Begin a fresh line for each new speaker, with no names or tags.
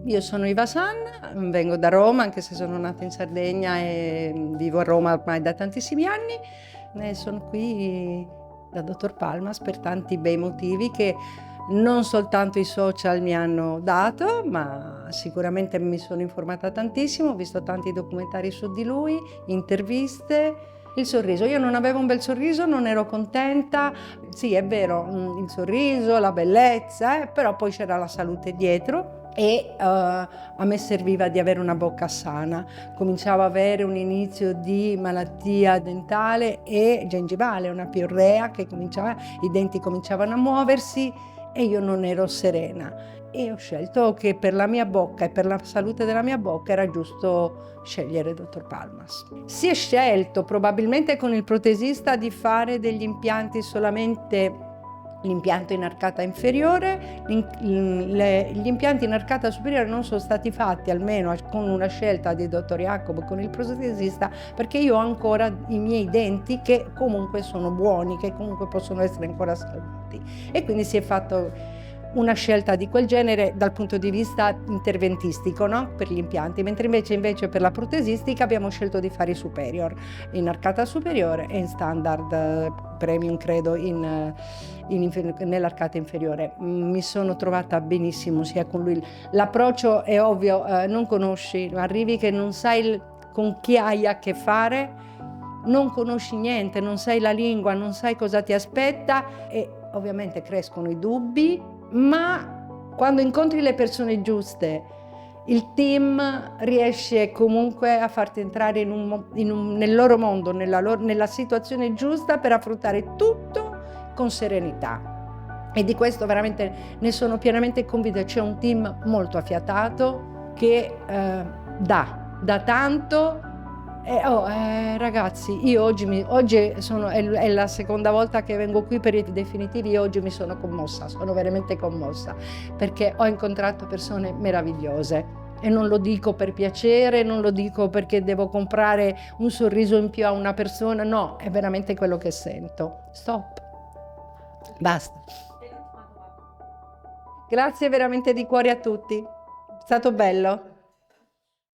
Io sono Iva Sanna, vengo da Roma, anche se sono nata in Sardegna e vivo a Roma ormai da tantissimi anni. E sono qui da Dottor Palmas per tanti bei motivi che non soltanto i social mi hanno dato, ma sicuramente mi sono informata tantissimo, ho visto tanti documentari su di lui, interviste. Il sorriso, io non avevo un bel sorriso, non ero contenta, sì è vero, il sorriso, la bellezza, però poi c'era la salute dietro e a me serviva di avere una bocca sana. Cominciavo a avere un inizio di malattia dentale e gengivale, una piorrea che i denti cominciavano a muoversi e io non ero serena. E ho scelto che per la mia bocca e per la salute della mia bocca era giusto scegliere Dottor Palmas. Si è scelto probabilmente con il protesista di fare degli impianti solamente l'impianto in arcata inferiore. Gli impianti in arcata superiore non sono stati fatti, almeno con una scelta di Dottor Jacob, con il protesista, perché io ho ancora i miei denti che comunque sono buoni, che comunque possono essere ancora salvati. E quindi si è fatto una scelta di quel genere dal punto di vista interventistico, no? Per gli impianti, mentre invece per la protesistica abbiamo scelto di fare i superior, in arcata superiore e in standard premium, credo, nell'arcata inferiore. Mi sono trovata benissimo sia con lui. L'approccio è ovvio, non conosci, arrivi che non sai con chi hai a che fare, non conosci niente, non sai la lingua, non sai cosa ti aspetta e ovviamente crescono i dubbi, ma quando incontri le persone giuste, il team riesce comunque a farti entrare nel loro mondo, nella situazione giusta per affrontare tutto con serenità. E di questo veramente ne sono pienamente convinta. C'è un team molto affiatato che dà tanto. Ragazzi, io oggi è la seconda volta che vengo qui per i definitivi e oggi mi sono commossa, sono veramente commossa, perché ho incontrato persone meravigliose e non lo dico per piacere, non lo dico perché devo comprare un sorriso in più a una persona, no, è veramente quello che sento. Stop. Basta. Grazie veramente di cuore a tutti, è stato bello.